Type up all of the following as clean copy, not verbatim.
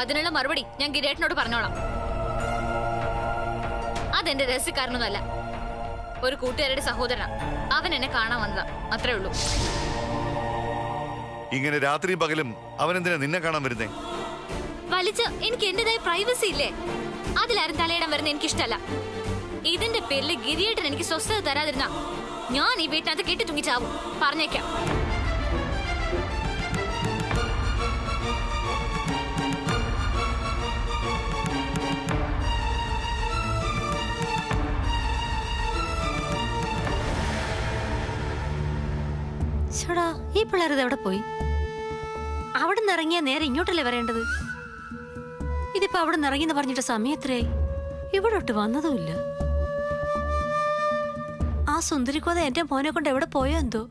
അതിനുള്ള മറുപടി ഞാൻ ഗിരീട്ടനോട് പറഞ്ഞോളാം. അതെന്റെ രഹസ്യക്കാരനൊന്നുമല്ല, ഒരു കൂട്ടുകാരുടെ സഹോദരനാ. അവൻ എന്നെ കാണാൻ വന്നതാ, അത്രേ ഉള്ളൂ. ഇങ്ങനെ രാത്രിയും പകലും അവനെന്തിനാ നിന്നെ കാണാൻ വരുന്നേ? വലിച്ച് എനിക്ക് എന്റേതായ പ്രൈവസി ഇല്ലേ, അതിലാരും തലയിടാൻ വരുന്ന എനിക്കിഷ്ടല്ല. ഇതിന്റെ പേരിൽ ഗിരിയേട്ടൻ എനിക്ക് സ്വസ്ഥത തരാതിരുന്ന ഞാൻ ഈ വീട്ടിനകത്ത് കെട്ടി തൂങ്ങിച്ചാവും, പറഞ്ഞേക്കാം. ചേടാ, ഈ പിള്ളേർ എവിടെ പോയി? അവിടെ നിന്ന് ഇറങ്ങിയ നേരെ ഇങ്ങോട്ടല്ലേ വരേണ്ടത്? ഇതിപ്പോ അവിടെ നിന്ന് ഇറങ്ങിന്ന് പറഞ്ഞിട്ട് സമയത്രയായി, ഇവിടോട്ട് വന്നതുമില്ല. ആ സുന്ദരിക്കോത എന്റെ മോനെ കൊണ്ട് എവിടെ പോയോ എന്തോ?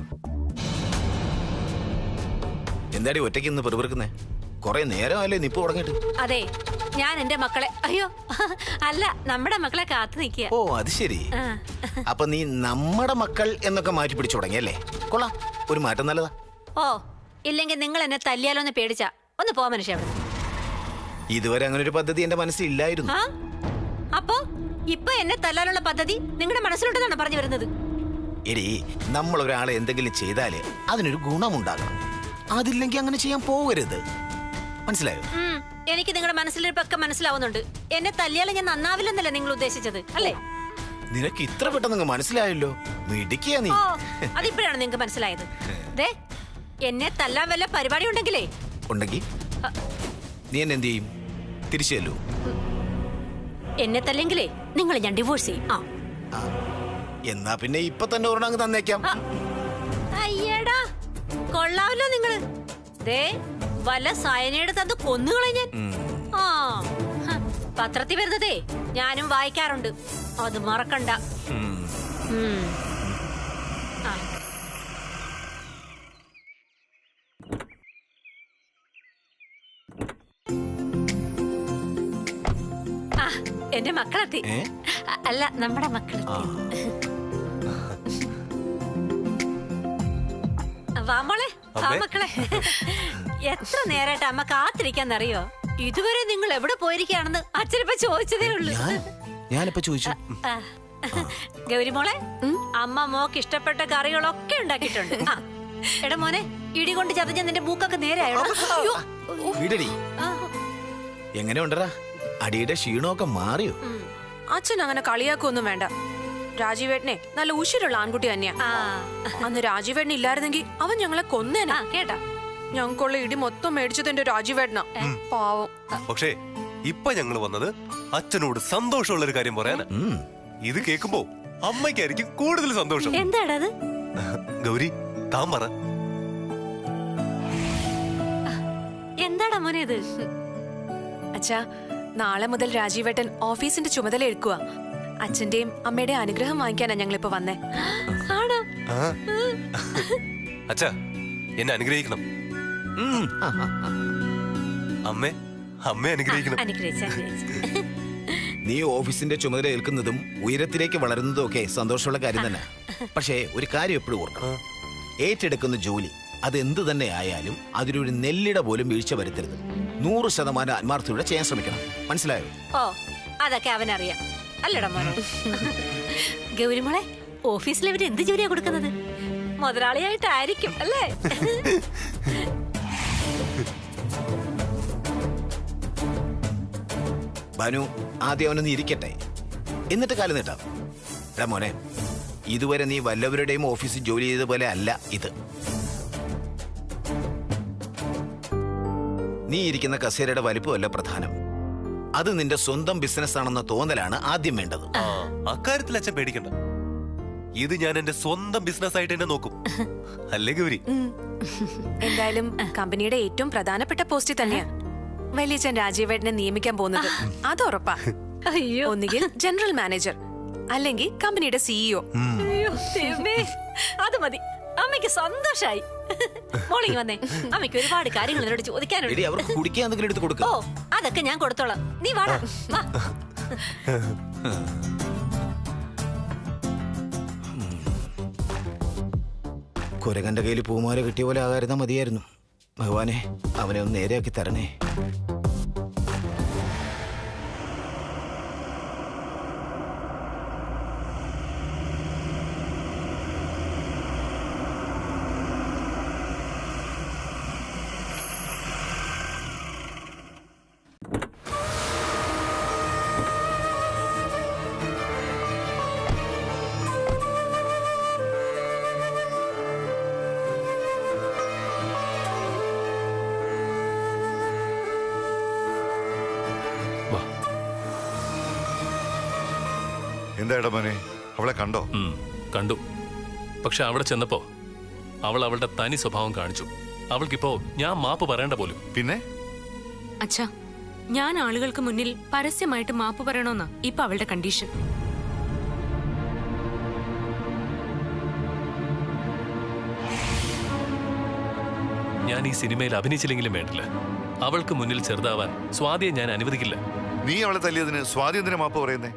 എന്താടി ഒറ്റയ്ക്ക് ഇന്ന് പെറുപിറുക്കുന്നേ? കൊറേ നേരമല്ലേ നിപ്പ് തുടങ്ങിട്ട്? അതെ, ഞാൻ എന്റെ മക്കളെ, അയ്യോ അല്ല, നമ്മുടെ മക്കളെ കാത്തു നിൽക്കുക. ഓ അത് ശരി. അപ്പൊ നീ നമ്മുടെ മക്കൾ എന്നൊക്കെ മാറ്റി പിടിച്ചു തുടങ്ങിയല്ലേ? കൊള്ളാം, ഒരു മാറ്റം നല്ലതാ. ഓ, ഇല്ലെങ്കിൽ നിങ്ങൾ എന്നെ തല്ലിയാലോന്ന് പേടിച്ചാ. ഒന്ന് പോ മനുഷ്യ. ഇതുവരെ അങ്ങനെ ഒരു പദ്ധതി എന്റെ മനസ്സിൽ ഇല്ലായിരുന്നു. അപ്പോ ഇപ്പൊ എന്നെ തല്ലാനുള്ള പദ്ധതി നിങ്ങളുടെ മനസ്സിലോട്ടാണ് പറഞ്ഞു വരുന്നത്? എടി, നമ്മൾ ഒരാളെ എന്തെങ്കിലും ചെയ്താല് അതിനൊരു ഗുണമുണ്ടാകണം. അതില്ലെങ്കിൽ അങ്ങനെ ചെയ്യാൻ പോകരുത്, മനസ്സിലായോ? എനിക്ക് നിങ്ങളുടെ മനസ്സിലിരിപ്പൊക്കെ മനസ്സിലാവുന്നുണ്ട്. എന്നെ തല്ലിയാലും ഞാൻ നന്നാവില്ലെന്നല്ലേ നിങ്ങൾ ഉദ്ദേശിച്ചത്, അല്ലേ? നിനക്ക് ഇത്ര പെട്ടെന്ന് മനസ്സിലായല്ലോ, മിടുക്കിയാ നീ. അതിപ്പോഴാണ് നിങ്ങൾക്ക് മനസ്സിലായത്. ദേ, എന്നെ തല്ലാൻ വല്ല പരിപാടി ഉണ്ടെങ്കിലേ ഉണ്ടെങ്കിൽ നീ എന്നെ എന്ത് ചെയ്യും? തിരിച്ചല്ലോ. എന്നെ തല്ലെങ്കിലേ നിങ്ങൾ ഞാൻ ഡിവോഴ്സ് ചെയ്യും. എന്നാ പിന്നെ ഇപ്പൊ തന്നെ ഒരെണ്ണം തന്നേക്കാം. അയ്യടാ, കൊള്ളാവല്ലോ നിങ്ങള്. ദേ, വല്ല സയനൈഡ് തന്ന് കൊന്നുകളെ ഞാൻ. പത്രത്തിൽ വരുന്നതേ ഞാനും വായിക്കാറുണ്ട്, അത് മറക്കണ്ട. എന്റെ മക്കളെത്തി. അല്ല, നമ്മുടെ മക്കളെത്തി. വാ മോളെ, വാ മക്കളെ. എത്ര നേരായിട്ട് അമ്മ കാത്തിരിക്കാന്നറിയോ? ഇതുവരെ നിങ്ങൾ എവിടെ പോയിരിക്കുകയാണെന്ന് അച്ഛനിപ്പോ ചോദിച്ചതേ ഉള്ളൂ. ഞാനിപ്പോ ചോദിച്ചു. ഗൗരി മോളെ, അമ്മ മോക്ക് ഇഷ്ടപ്പെട്ട കറികളൊക്കെ ഉണ്ടാക്കിയിട്ടുണ്ട്. എടാ മോനെ, ഇടി കൊണ്ട് ചതഞ്ഞ നിന്റെ മൂക്കൊക്കെ നേരെയായോ? എങ്ങനെ ഉണ്ടറാ? അടിയുടെ ക്ഷീണമൊക്കെ മാറിയോ? അച്ഛൻ അങ്ങനെ കളിയാക്കൊന്നും വേണ്ട. രാജീവേട്ടനെ നല്ല ഉശിരുള്ള ആൺകുട്ടി തന്നെയാ. അന്ന് രാജീവേട്ടൻ ഇല്ലായിരുന്നെങ്കിൽ അവൻ ഞങ്ങളെ കൊന്നേനാ. കേട്ടാ, ഞങ്ങൾക്കുള്ള ഇടി മൊത്തം മേടിച്ചത് എന്റെ രാജീവേട്ടനാ. പാവം. പക്ഷേ ഇപ്പൊ ഞങ്ങൾ വന്നത് അച്ഛനോട് സന്തോഷമുള്ള ഒരു കാര്യം പറയാനാ. ഇത് കേൾക്കുമ്പോ അമ്മയ്ക്കായിരിക്കും കൂടുതൽ സന്തോഷം. എന്താടാ അത്? ഗൗരി, താൻ പറ. എന്താടാ മോനെ ഇത്? അച്ഛാ, നാളെ മുതൽ രാജീവേട്ടൻ ഓഫീസിന്റെ ചുമതല എടുക്കുക. അച്ഛന്റെയും അമ്മയുടെയും അനുഗ്രഹം വാങ്ങിക്കാനാ ഞങ്ങളിപ്പോ വന്നേ. ആണോ? അച്ഛാ, എന്നെ അനുഗ്രഹിക്കണം. അമ്മേ, അമ്മേ അനുഗ്രഹിക്കണം. നീ ഓഫീസിന്റെ ചുമതല ഏൽക്കുന്നതും ഉയരത്തിലേക്ക് വളരുന്നതും ഒക്കെ സന്തോഷമുള്ള കാര്യം തന്നെ. പക്ഷേ ഒരു കാര്യം എപ്പോഴും ഓർക്കണം, ഏറ്റെടുക്കുന്ന ജോലി അതെന്ത് തന്നെ ആയാലും അതിലൊരു നെല്ലിട പോലും വീഴ്ച വരുത്തരുത്. 100% ആത്മാർത്ഥതയോടെ ചെയ്യാൻ ശ്രമിക്കണം, മനസ്സിലായോ? ഓ, അതൊക്കെ അവനറിയാം, അല്ലടാ മോനെ. ഗൗരിമോളെ, ഓഫീസിൽ ഇവര് എന്ത് ജോലിയാ കൊടുക്കുന്നത്? മുതലാളിയായിട്ടായിരിക്കും അല്ലേ? ഭാനു, ആദ്യം അവനൊന്ന് ഇരിക്കട്ടെ, എന്നിട്ട് കാലം നീട്ടാം. എടാ മോനെ, ഇതുവരെ നീ വല്ലവരുടെയും ഓഫീസിൽ ജോലി ചെയ്ത പോലെ അല്ല ഇത്. നീ ഇരിക്കുന്ന കസേരയുടെ വലിപ്പമല്ല പ്രധാനം, അത് നിന്റെ സ്വന്തം ബിസിനസ് ആണെന്ന തോന്നലാണ് ആദ്യം വേണ്ടത്. അക്കാര്യത്തിൽ അച്ഛൻ പേടിക്കണ്ട. ഇത് ഞാൻ എന്റെ സ്വന്തം ബിസിനസ് ആയിട്ട് തന്നെ നോക്കും, അല്ലേ ഗൗരി? എന്തായാലും കമ്പനിയുടെ ഏറ്റവും പ്രധാനപ്പെട്ട പോസ്റ്റിൽ തന്നെയാ വലിയച്ഛൻ രാജീവേട്ടനെ നിയമിക്കാൻ പോകുന്നത്. അത് ഉറപ്പാ. ഒന്നുകിൽ ജനറൽ മാനേജർ, അല്ലെങ്കിൽ കമ്പനിയുടെ സിഇഒ. അത് മതി, അമ്മയ്ക്ക് സന്തോഷായി. മോളിങ് വന്നേ, അമ്മയ്ക്ക് ഒരുപാട് കാര്യങ്ങൾ എന്നോട് ചോദിക്കാനുണ്ട്. അവർക്ക് കുടിക്കാൻ എന്തെങ്കിലും എടുത്ത് കൊടുക്ക. ഓ, അതൊക്കെ ഞാൻ കൊടുത്തോളാം, നീ വാടാ. വാ. കുരകന്റെ കയ്യിൽ പൂമാല കിട്ടിയ പോലെ ആകാരുന്ന മതിയായിരുന്നു. ഭഗവാനെ, അവനെ ഒന്ന് നേരെയാക്കി തരണേ. എന്താ മോനെ, അവളെ കണ്ടോ? കണ്ടു. പക്ഷെ അവിടെ ചെന്നപ്പോ അവൾ അവളുടെ തനി സ്വഭാവം കാണിച്ചു. അവൾക്കിപ്പോ ഞാൻ മാപ്പ് പറയേണ്ട പോലും. പിന്നെ അച്ഛാ, ഞാൻ ആളുകൾക്ക് മുന്നിൽ പരസ്യമായിട്ട് മാപ്പ് പറയണമെന്നാ ഇപ്പൊ അവളുടെ കണ്ടീഷൻ. ഞാൻ ഈ സിനിമയിൽ അഭിനയിച്ചില്ലെങ്കിലും വേണ്ടില്ല, അവൾക്ക് മുന്നിൽ ചെറുതാവാൻ സ്വാതിയെ ഞാൻ അനുവദിക്കില്ല. നീ അവളെ തല്ലിയതിന് സ്വാതി എന്തിനാ മാപ്പ് പറയുന്നേ?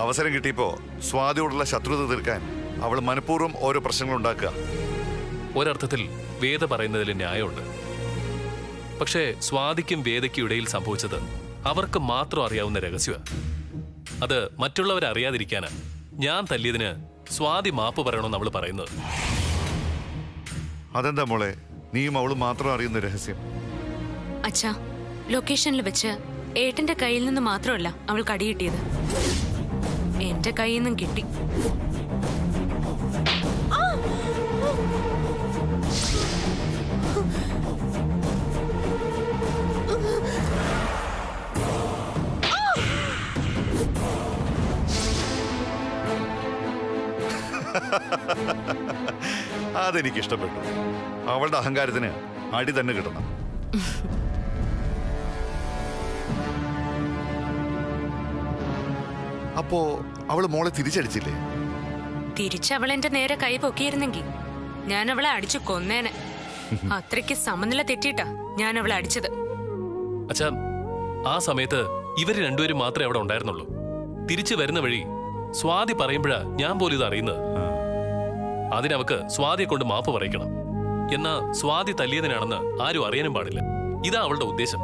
അവസരം കിട്ടിയപ്പോ സ്വാതിയോടുള്ള ശത്രുത തീർക്കാൻ അവൾ മനഃപൂർവ്വം ഓരോ പ്രശ്നങ്ങൾ ഉണ്ടാക്കുക. ഒരർത്ഥത്തിൽ വേദ പറയുന്നതിൽ ന്യായമുണ്ട്. പക്ഷേ സ്വാതിക്കും വേദയ്ക്കും ഇടയിൽ സംഭവിച്ചത് അവർക്ക് മാത്രം അറിയാവുന്ന രഹസ്യമാണ്. അത് മറ്റുള്ളവരറിയാതിരിക്കാനാ ഞാൻ തല്ലിയതിന് സ്വാതി മാപ്പ് പറയണമെന്ന് അവൾ പറയുന്നത്. അതെന്താ മോളെ, നീയും അവളും മാത്രം അറിയുന്ന രഹസ്യം? അച്ഛാ, ലൊക്കേഷനിൽ വെച്ച് ഏട്ടന്റെ കയ്യിൽ നിന്ന് മാത്രമല്ല അവൾ കടി കിട്ടിയത്, എന്റെ കയ്യിൽ നിന്നും കിട്ടി. അതെനിക്ക് ഇഷ്ടപ്പെട്ടു. അവളുടെ അഹങ്കാരത്തിന് അടി തന്നെ കിട്ടണം. അപ്പോ അവള് മോളെ തിരിച്ചടിച്ചില്ലേ? തിരിച്ചവൾ എന്റെ നേരെ കൈ പൊക്കിയിരുന്നെങ്കിൽ ഞാൻ അവളെ അടിച്ചു കൊന്നേനെ. അത്രയ്ക്ക് സമനില തെറ്റിയിട്ടാ ഞാൻ അവളെ അടിച്ചത്. അച്ഛാ, ആ സമയത്ത് ഇവര് രണ്ടുപേരും മാത്രമേ അവിടെ ഉണ്ടായിരുന്നുള്ളൂ. തിരിച്ചു വരുന്ന വഴി സ്വാതി പറയുമ്പോഴാ ഞാൻ പോലും ഇത് അറിയുന്നത്. അതിനവക്ക് സ്വാതിയെ കൊണ്ട് മാപ്പ് പറയിക്കണം. എന്നാ സ്വാതി തല്ലിയതിനാണെന്ന് ആരും അറിയാനും പാടില്ല. ഇതാ അവളുടെ ഉദ്ദേശം.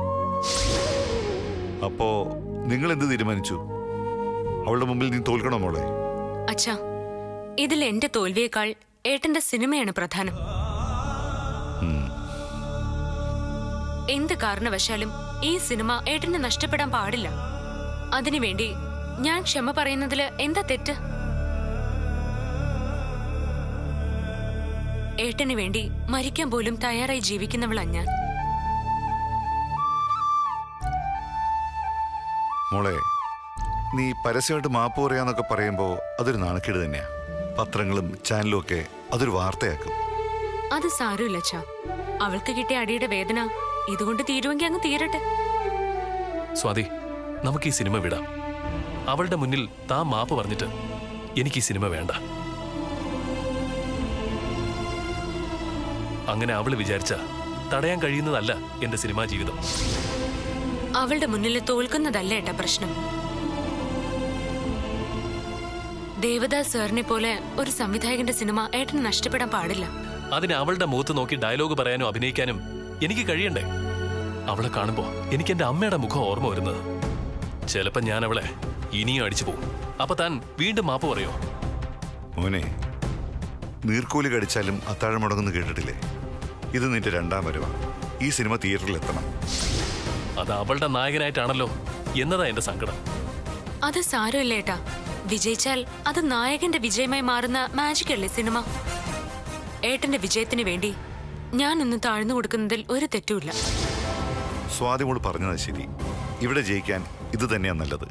അപ്പോ നിങ്ങൾ എന്ത് തീരുമാനിച്ചു? അവളുടെ മുമ്പിൽ നീ തോൽക്കണോ മോളെ? അച്ഛാ, ഇതിൽ എന്റെ തോൽവിയേക്കാൾ ഏട്ടന്റെ സിനിമയാണ് പ്രധാനം. എന്ത് കാരണവശാലും ഈ സിനിമ ഏട്ടന് നഷ്ടപ്പെടാൻ പാടില്ല. അതിനുവേണ്ടി ഞാൻ ക്ഷമ പറയുന്നതില് എന്താ തെറ്റ്? ഏട്ടന് വേണ്ടി മരിക്കാൻ പോലും തയ്യാറായി ജീവിക്കുന്നവളാ ഞാൻ. മോളെ, നീ പരസ്യമായിട്ട് മാപ്പ് പറയാന്നൊക്കെ പറയുമ്പോ അതൊരു നാണക്കേട് തന്നെയാ. പത്രങ്ങളും ചാനലും ഒക്കെ അതൊരു വാർത്തയാക്കും. അത് സാരമില്ല അച്ഛാ, അവൾക്ക് കിട്ടിയ അടിയുടെ വേദന ഇതുകൊണ്ട് തീരുമെങ്കിൽ അങ്ങ് തീരട്ടെ. സ്വാതി, നമുക്ക് ഈ സിനിമ വിടാം. അവളുടെ മുന്നിൽ താൻ മാപ്പ് പറഞ്ഞിട്ട് എനിക്ക് ഈ സിനിമ വേണ്ട. അങ്ങനെ അവള് വിചാരിച്ച തടയാൻ കഴിയുന്നതല്ല എന്റെ സിനിമാ ജീവിതം. അവളുടെ മുന്നിൽ തോൽക്കുന്നതല്ല ഏട്ടാ പ്രശ്നം. ദേവദാസ് സാറിനെ പോലെ ഒരു സംവിധായകന്റെ സിനിമ ഏട്ടന് നഷ്ടപ്പെടാൻ പാടില്ല. അതിന് അവളുടെ മുഖത്ത് നോക്കി ഡയലോഗ് പറയാനും അഭിനയിക്കാനും എനിക്ക് കഴിയണ്ടേ? അവളെ കാണുമ്പോ എനിക്ക് എന്റെ അമ്മയുടെ മുഖം ഓർമ്മ വരുന്നത്. ചിലപ്പോ ഞാൻ അവളെ ഇനിയും അടിച്ചു പോകും. അപ്പൊ താൻ വീണ്ടും മാപ്പ് പറയോ? മോനെ, നീർക്കോലി കടിച്ചാലും അത്താഴം മുടങ്ങുന്നു കേട്ടിട്ടില്ലേ? ഇത് നിന്റെ രണ്ടാം വരവാ. ഈ സിനിമ തിയേറ്ററിൽ എത്തണം. അത് അവളുടെ നായകനായിട്ടാണല്ലോ എന്നതാ എന്റെ സങ്കടം. അത് സാരമില്ല ഏട്ടാ, വിജയിച്ചാൽ അത് നായകന്റെ വിജയമായി മാറുന്ന മാജിക് അല്ലേ സിനിമ. ഏട്ടന്റെ വിജയത്തിന് വേണ്ടി ഞാൻ ഒന്ന് താഴ്ന്നു കൊടുക്കുന്നതിൽ ഒരു തെറ്റുമില്ല. സ്വാതി മോള് പറഞ്ഞത് ശരി. ഇവിടെ ജയിക്കാൻ ഇത് തന്നെയാ നല്ലത്.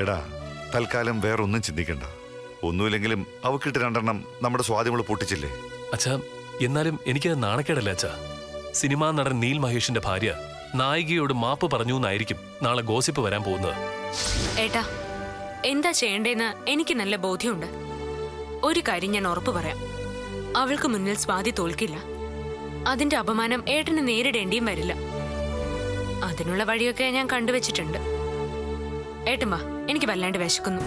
എടാ, തൽക്കാലം വേറൊന്നും ചിന്തിക്കണ്ട. ഒന്നുമില്ലെങ്കിലും അവക്കിട്ട് രണ്ടെണ്ണം നമ്മുടെ സ്വാതി മോള് പൊട്ടിച്ചില്ലേ? അച്ഛാ, എന്നാലും എനിക്കത് നാണക്കേടല്ല അച്ഛാ. സിനിമാ നടൻ നീൽ മഹേഷിന്റെ ഭാര്യ നായികയോട് മാപ്പ് പറഞ്ഞു എന്നായിരിക്കും നാളെ ഗോസിപ്പ് വരാൻ പോകുന്നത്. ഏട്ടാ, എന്താ ചെയ്യേണ്ടേന്ന് എനിക്ക് നല്ല ബോധ്യമുണ്ട്. ഒരു കാര്യം ഞാൻ ഉറപ്പു പറയാം, അവൾക്ക് മുന്നിൽ സ്വാതി തോൽക്കില്ല. അതിന്റെ അപമാനം ഏട്ടന് നേരിടേണ്ടിയും വരില്ല. അതിനുള്ള വഴിയൊക്കെ ഞാൻ കണ്ടുവച്ചിട്ടുണ്ട്. ഏട്ടൻ വാ, എനിക്ക് വല്ലാണ്ട് വിശക്കുന്നു.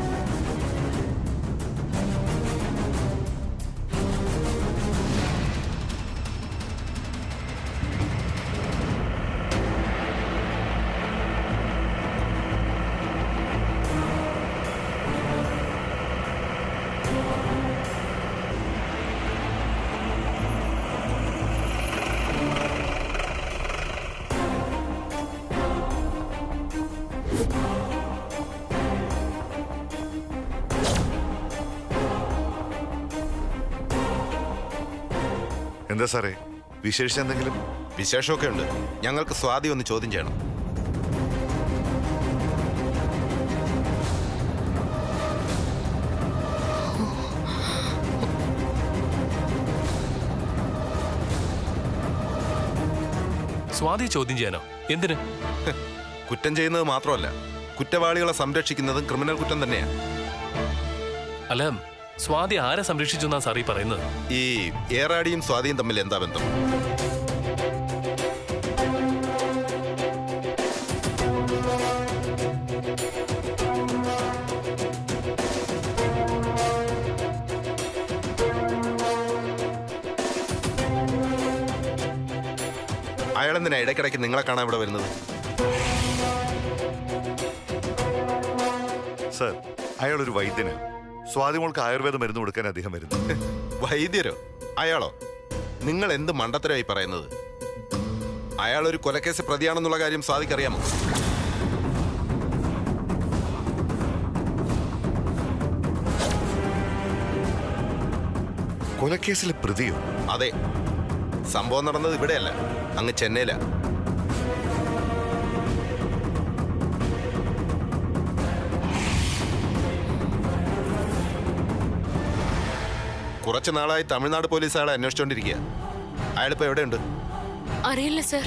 എന്താ സാറേ, വിശേഷിച്ച് എന്തെങ്കിലും? വിശേഷമൊക്കെ ഉണ്ട്. ഞങ്ങൾക്ക് സ്വാതി ഒന്ന് ചോദ്യം ചെയ്യണം. സ്വാതി ചോദ്യം ചെയ്യാനോ? എന്തിന്? കുറ്റം ചെയ്യുന്നത് മാത്രമല്ല, കുറ്റവാളികളെ സംരക്ഷിക്കുന്നതും ക്രിമിനൽ കുറ്റം തന്നെയാണ്. അല്ല, സ്വാതി ആരെ സംരക്ഷിച്ചു എന്നാ സാറി പറയുന്നത്? ഈ ഏറാടിയും സ്വാതിയും തമ്മിൽ എന്താ ബന്ധം? അയാളെന്തിനാ ഇടയ്ക്കിടയ്ക്ക് നിങ്ങളെ കാണാൻ ഇവിടെ വരുന്നത്? സർ, അയാളൊരു വൈദ്യനാണ്. സ്വാതിമോൾക്ക് ആയുർവേദ മരുന്ന് കൊടുക്കാൻ അദ്ദേഹം വരുന്നു. വൈദ്യരോ? അയാളോ? നിങ്ങൾ എന്ത് മണ്ടത്തരമായി പറയുന്നത്? അയാളൊരു കൊലക്കേസ് പ്രതിയാണെന്നുള്ള കാര്യം സ്വാതിക്കറിയാമോ? കൊലക്കേസിലെ പ്രതിയോ? അതെ. സംഭവം നടന്നത് ഇവിടെയല്ല, അങ്ങ് ചെന്നൈയിലാ. കുറച്ചു നാളായി തമിഴ്നാട് പോലീസ് അയാളെ അന്വേഷിച്ചോണ്ടിരിക്കുക. അയാളിപ്പോ എവിടെയുണ്ട്? അറിയില്ല സർ.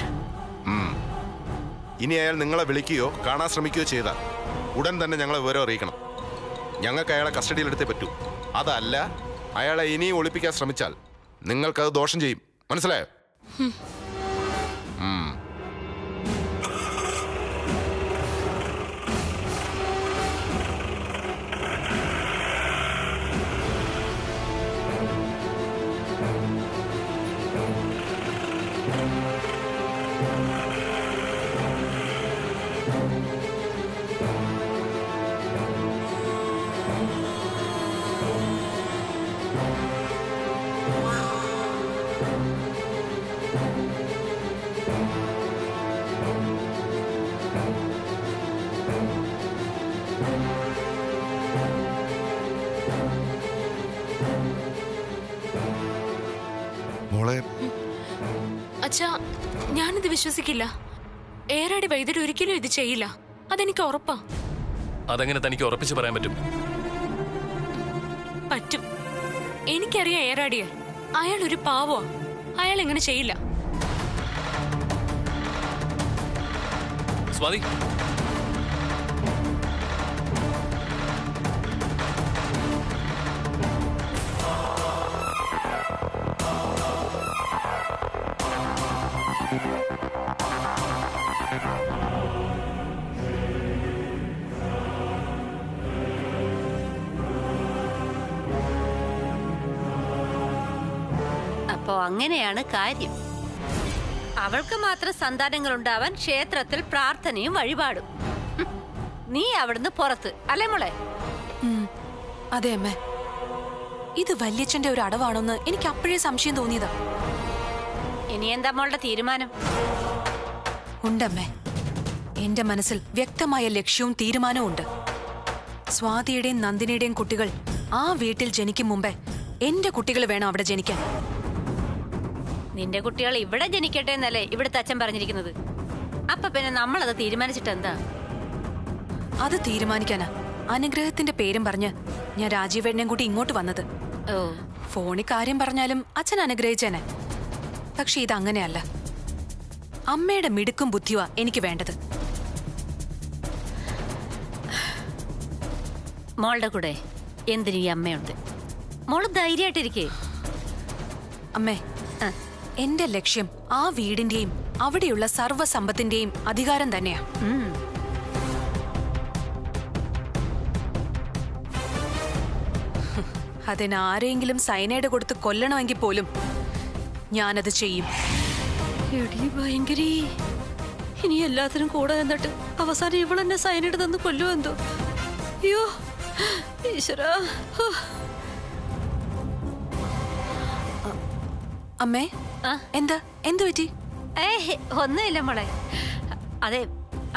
ഇനി അയാൾ നിങ്ങളെ വിളിക്കുകയോ കാണാൻ ശ്രമിക്കുകയോ ചെയ്താൽ ഉടൻ തന്നെ ഞങ്ങളെ വിവരം അറിയിക്കണം. ഞങ്ങൾക്ക് അയാളെ കസ്റ്റഡിയിലെടുത്തേ പറ്റൂ. അതല്ല, അയാളെ ഇനിയും ഒളിപ്പിക്കാൻ ശ്രമിച്ചാൽ നിങ്ങൾക്കത് ദോഷം ചെയ്യും. മനസ്സിലായോ? മോളെ, അച്ഛാ, ഞാനിത് വിശ്വസിക്കില്ല. ഏറാടി വൈദ്യർ ഒരിക്കലും ഇത് ചെയ്യില്ല. അതെനിക്ക് ഉറപ്പാ. അതെങ്ങനെ തനിക്ക് ഉറപ്പിച്ച് പറയാൻ പറ്റും? പറ്റും. എനിക്കറിയാം ഏറാടിയെ. അയാൾ ഒരു പാവോ. അയാൾ എങ്ങനെ ചെയ്യില്ല. സ്വാതി, അപ്പോ അങ്ങനെയാണ് കാര്യം. അവൾക്ക് മാത്രം സന്താനങ്ങൾ ഉണ്ടാവാൻ ക്ഷേത്രത്തിൽ പ്രാർത്ഥനയും വഴിപാടും. നീ അവിടുന്ന് പുറത്ത്, അല്ലേ മോളെ? അതെ അമ്മേ. ഇത് വല്യച്ഛന്റെ ഒരു അടവാണെന്ന് എനിക്ക് അപ്പോഴേ സംശയം തോന്നിയതാ. ഇനി എന്താ മോളുടെ തീരുമാനം? ഉണ്ടമ്മേ, എന്റെ മനസ്സിൽ വ്യക്തമായ ലക്ഷ്യവും തീരുമാനവും ഉണ്ട്. സ്വാതിയുടെയും നന്ദിനിയുടെയും കുട്ടികൾ ആ വീട്ടിൽ ജനിക്കും മുമ്പേ എന്റെ കുട്ടികൾ വേണം അവിടെ ജനിക്കാൻ. നിന്റെ കുട്ടികൾ ഇവിടെ ജനിക്കട്ടെ എന്നല്ലേ ഇവിടുത്തെ അച്ഛൻ പറഞ്ഞിരിക്കുന്നത്. അപ്പൊ പിന്നെ നമ്മളത് തീരുമാനിച്ചിട്ട് എന്താ? അത് തീരുമാനിക്കാനാ അനുഗ്രഹത്തിന്റെ പേരും പറഞ്ഞ് ഞാൻ രാജീവേട്ടനെയും കൂട്ടി ഇങ്ങോട്ട് വന്നത്. ഓ, ഫോണിൽ കാര്യം പറഞ്ഞാലും അച്ഛൻ അനുഗ്രഹിച്ചേനെ. പക്ഷെ ഇതങ്ങനെയല്ല. അമ്മയുടെ മിടുക്കും ബുദ്ധിയുവാ എനിക്ക് വേണ്ടത്. മോളുടെ കൂടെ എന്തിനു ഈ അമ്മയുണ്ട്. മോള് ധൈര്യമായിട്ടിരിക്കേ. അമ്മേ, എന്റെ ലക്ഷ്യം ആ വീടിന്റെയും അവിടെയുള്ള സർവ്വസമ്പത്തിന്റെയും അധികാരം തന്നെയാ. അതിനാരെങ്കിലും സൈനൈഡ് കൊടുത്ത് കൊല്ലണമെങ്കിൽ പോലും ഞാനത് ചെയ്യും. ഭയങ്കരീ, ഇനി എല്ലാത്തിനും കൂടെ നിന്നിട്ട് അവസാനം ഇവളെന്നെ സൈനൈഡ് തന്ന് കൊല്ലുമെന്തോ. അയ്യോ ഈശ്വരാ. അമ്മേ, എന്താ എന്തു പറ്റി? ഒന്നുമില്ല മോളെ. അതെ,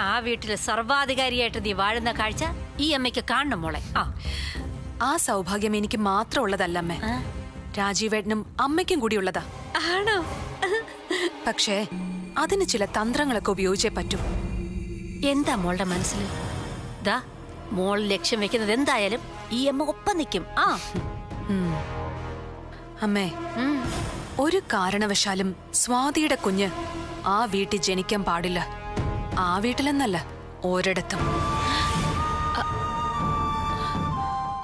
ആ വീട്ടില് സർവാധികാരിയായിട്ട് നീ വാഴുന്ന കാഴ്ച ഈ അമ്മയ്ക്ക് കാണണം മോളെ. ആ സൗഭാഗ്യം എനിക്ക് മാത്രം ഉള്ളതല്ല അമ്മേ, രാജീവേട്ടനും അമ്മയ്ക്കും കൂടി ഉള്ളതാ. ആണോ? പക്ഷേ അതിന് ചില തന്ത്രങ്ങളൊക്കെ ഉപയോഗിച്ചേ പറ്റൂ. എന്താ മോളുടെ മനസ്സിൽ? ദാ മോൾ ലക്ഷ്യം വെക്കുന്നത് എന്തായാലും ഈ അമ്മ ഒപ്പം നിൽക്കും. ആ അമ്മേ, ഒരു കാരണവശാലും സ്വാതിയുടെ കുഞ്ഞ് ആ വീട്ടിൽ ജനിക്കാൻ പാടില്ല. ആ വീട്ടിലെന്നല്ല, ഒരിടത്തും.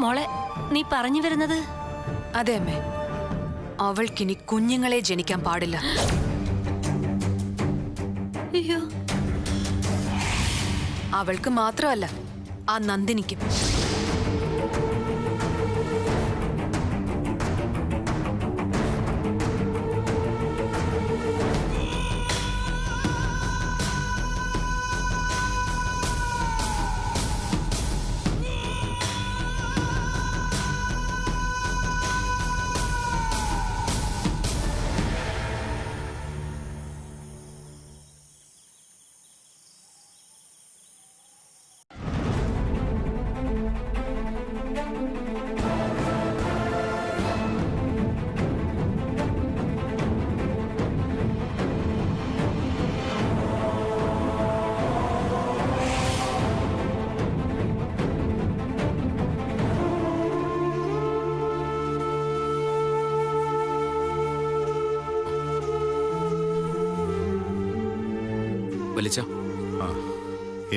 മോളെ, നീ പറഞ്ഞു വരുന്നത്? അതെ അമ്മേ, അവൾക്കിനി കുഞ്ഞുങ്ങളെ ജനിക്കാൻ പാടില്ല. അയ്യോ, അവൾക്ക് മാത്രമല്ല, ആ നന്ദിനിക്കും.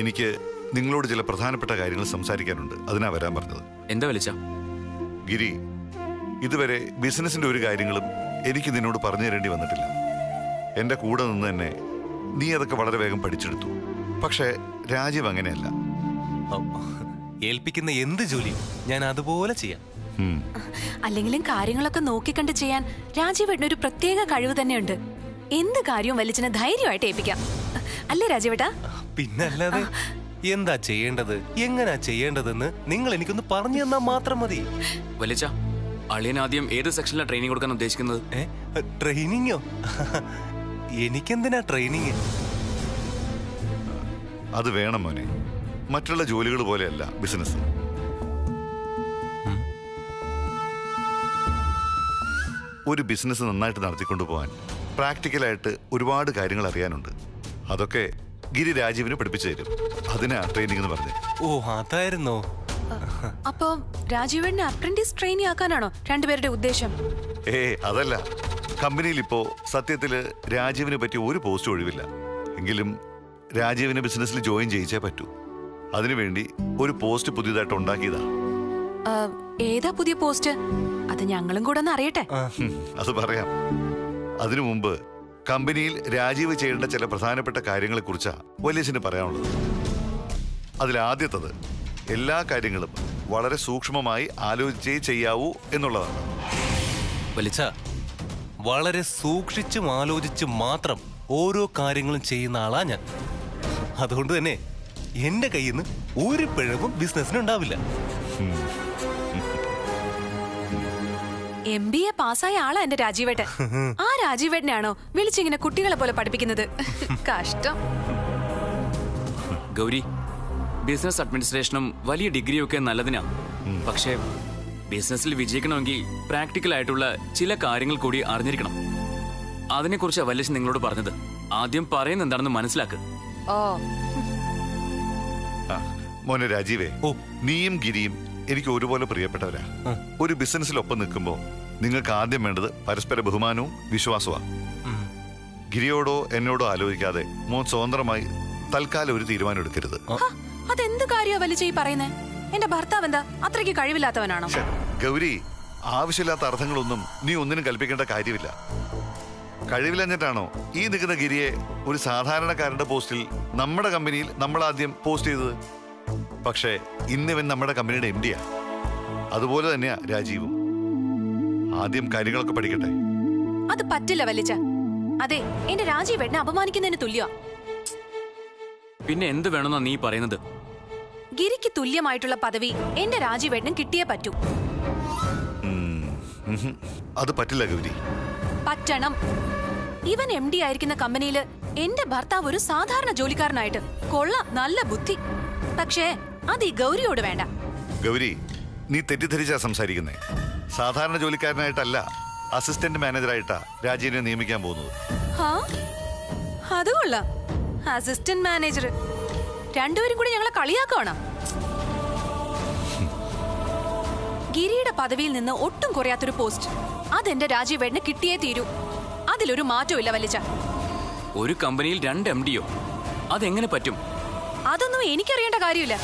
എനിക്ക് നിങ്ങളോട് ചില പ്രധാനപ്പെട്ട കാര്യങ്ങൾ സംസാരിക്കാനുണ്ട്. അതിനാ വരാൻ പറഞ്ഞത്. എന്താ വലിച്ച? ഗിരി, ഇതുവരെ ബിസിനസിന്റെ ഒരു കാര്യങ്ങളും എനിക്ക് നിന്നോട് പറഞ്ഞു തരേണ്ടി വന്നിട്ടില്ല. എന്റെ കൂടെ നിന്ന് തന്നെ നീ അതൊക്കെ വളരെ വേഗം പഠിച്ചെടുത്തു. പക്ഷേ രാജീവ് അങ്ങനെയല്ല. ഏൽപ്പിക്കുന്ന എന്ത് ജോലിയും ഞാൻ അതുപോലെ ചെയ്യാം. അല്ലെങ്കിലും കാര്യങ്ങളൊക്കെ നോക്കിക്കണ്ട് ചെയ്യാൻ രാജീവേട്ടനൊരു പ്രത്യേക കഴിവ് തന്നെയുണ്ട്. എന്ത് കാര്യവും വലിച്ചിന് ധൈര്യമായിട്ട് ഏൽപ്പിക്കാം. അല്ലേ രാജീവേട്ടാ? പിന്നല്ലാതെ. എന്താ ചെയ്യേണ്ടത്, എങ്ങനാ ചെയ്യേണ്ടതെന്ന് നിങ്ങൾ എനിക്കൊന്ന് പറഞ്ഞു തന്നാൽ മാത്രം മതി. വലിച്ച, അളിയൻ ആദ്യം ഏത് സെക്ഷനിലാണ് ട്രെയിനിങ് കൊടുക്കാൻ ഉദ്ദേശിക്കുന്നത്? ട്രെയിനിങ്ങോ? എനിക്കെന്തിനാ ട്രെയിനിങ്? അത് വേണം മോനെ. മറ്റുള്ള ജോലികൾ പോലെയല്ല ബിസിനസ്. ഒരു ബിസിനസ് നന്നായിട്ട് നടത്തിക്കൊണ്ടു പോകാൻ പ്രാക്ടിക്കലായിട്ട് ഒരുപാട് കാര്യങ്ങൾ അറിയാനുണ്ട്. അതൊക്കെ ഗിരി രാജീവിന് പഠിപ്പിച്ചു തരും. അതിനാ ട്രെയിനിങ് എന്ന് പറഞ്ഞത്. ഓ, അതായിരുന്നോ? അപ്പൊ രാജീവേട്ടനെ അപ്രന്റീസ് ട്രെയിനി ആക്കാനാണോ രണ്ടുപേരുടെ ഉദ്ദേശം? അതല്ല. കമ്പനിയിൽ ഇപ്പോ സത്യത്തില് രാജീവിനെ പറ്റി ഒരു പോസ്റ്റ് ഒഴിവില്ല. എങ്കിലും രാജീവിനെ ബിസിനസ്സിൽ ജോയിൻ ചെയ്യിച്ചേ പറ്റൂ. അതിനുവേണ്ടി ഒരു പോസ്റ്റ് പുതിയതായിട്ട് ഉണ്ടാക്കിയതാ. ഏതാ പുതിയ പോസ്റ്റ്? അത് ഞങ്ങളും കൂടെ ഒന്ന് അറിയട്ടെ. അത് പറയാം. അതിനു മുമ്പ് കമ്പനിയിൽ രാജീവ് ചെയ്യേണ്ട ചില പ്രധാനപ്പെട്ട കാര്യങ്ങളെ കുറിച്ചാ വലിയച്ഛന് പറയാനുള്ളത്. അതിലാദ്യത്തത്, എല്ലാ കാര്യങ്ങളും വളരെ സൂക്ഷ്മമായി ആലോചിച്ചേ ചെയ്യാവൂ എന്നുള്ളതാണ്. വലിച്ച, വളരെ സൂക്ഷിച്ചും ആലോചിച്ചും മാത്രം ഓരോ കാര്യങ്ങളും ചെയ്യുന്ന ആളാ ഞാൻ. അതുകൊണ്ട് തന്നെ എന്റെ കയ്യിൽ നിന്ന് ഒരു പിഴവും ബിസിനസ്സിനുണ്ടാവില്ല. MBA പാസ്സായ ആളാ എന്റെ രാജീവേട്ടൻ. ആ രാജീവേട്ടനാണോ വിളിച്ചിങ്ങനെ കുട്ടികളെ പോലെ പഠിപ്പിക്കുന്നത്? കഷ്ടം. ഗൗരി, ബിസിനസ് അഡ്മിനിസ്ട്രേഷനും വലിയ ഡിഗ്രിയും ഒക്കെ നല്ലതിനാ. പക്ഷേ ബിസിനസ്സിൽ വിജയിക്കണമെങ്കിൽ പ്രാക്ടിക്കൽ ആയിട്ടുള്ള ചില കാര്യങ്ങൾ കൂടി അറിഞ്ഞിരിക്കണം. അതിനെക്കുറിച്ച് വല്യച്ഛൻ നിങ്ങളോട് പറഞ്ഞത്. ആദ്യം പറയുന്ന എന്താണെന്ന് മനസ്സിലാക്ക്. മോനെ രാജീവേ, നീയും ഗിരിയും എനിക്ക് ഒരുപോലെ പ്രിയപ്പെട്ടവരാ. ഒരു ബിസിനസ്സിലൊപ്പം നിൽക്കുമ്പോൾ നിങ്ങൾക്ക് ആദ്യം വേണ്ടത് പരസ്പര ബഹുമാനവും വിശ്വാസവുമാണ്. ഗിരിയോടോ എന്നോടോ ആലോചിക്കാതെ മോൻ സ്വതന്ത്രമായി തൽക്കാലം ഒരു തീരുമാനം എടുക്കരുത്. അതെന്ത് കാര്യോ വലിച്ച ഈ പറയുന്നേ? എന്റെ ഭർത്താവ് എന്താ അത്രയ്ക്ക് കഴിവില്ലാത്തവനാണോ? ഗൗരി, ആവശ്യമില്ലാത്ത അർത്ഥങ്ങളൊന്നും നീ ഒന്നിനും കൽപ്പിക്കേണ്ട കാര്യമില്ല. കഴിവില്ലഞ്ഞിട്ടാണോ ഈ നിൽക്കുന്ന ഗിരിയെ ഒരു സാധാരണക്കാരന്റെ പോസ്റ്റിൽ നമ്മുടെ കമ്പനിയിൽ നമ്മൾ ആദ്യം പോസ്റ്റ് ചെയ്തത്? പക്ഷേ ഇന്നിവൻ നമ്മുടെ കമ്പനിയുടെ MD യാ. അതുപോലെ തന്നെയാ രാജീവും. ആദ്യം കാര്യങ്ങളൊക്കെ പഠിക്കട്ടെ. അത് പറ്റില്ല വലിച്ച. അതെ, എന്റെ രാജീവേട്ടനെ അപമാനിക്കുന്നതിന് തുല്യ. പിന്നെ എന്ത് വേണമെന്നാ നീ പറയുന്നത്? ഗിരിക്ക് തുല്യമായിട്ടുള്ള പദവി എന്റെ രാജീവേട്ടനും കിട്ടിയേ പറ്റൂ. അത് പറ്റില്ല ഗൗരി. പറ്റണം. ഇവൻ MD ആയിരിക്കുന്ന കമ്പനിയില് എന്റെ ഭർത്താവ് ഒരു സാധാരണ ജോലിക്കാരനായിട്ട് കൊള്ളാം, നല്ല ബുദ്ധി. പക്ഷേ അത് ഈ ഗൗരിയോട് വേണ്ട. ഗൗരി, നീ തെറ്റിദ്ധരിച്ചാ സംസാരിക്കുന്നേ. സാധാരണ ജോലിക്കാരനായിട്ടല്ല അസിസ്റ്റന്റ് മാനേജറായിട്ടാ രാജീവിനെ നിയമിക്കാൻ പോകുന്നത്. അത് കൊള്ളാം. അസിസ്റ്റന്റ് മാനേജർ രണ്ടുപേരും കൂടി ഞങ്ങളെ കളിയാക്കണോ? ഗിരിയുടെ പദവിയിൽ നിന്ന് ഒട്ടും കുറയാത്തൊരു പോസ്റ്റ് അതെന്റെ രാജീവേട്ടന് കിട്ടിയേ തീരൂ. അതിലൊരു മാറ്റവും ഇല്ല വലിച്ച. ഒരു കമ്പനിയിൽ 2 MD അതെങ്ങനെ പറ്റും? അതൊന്നും എനിക്കറിയേണ്ട കാര്യമില്ല.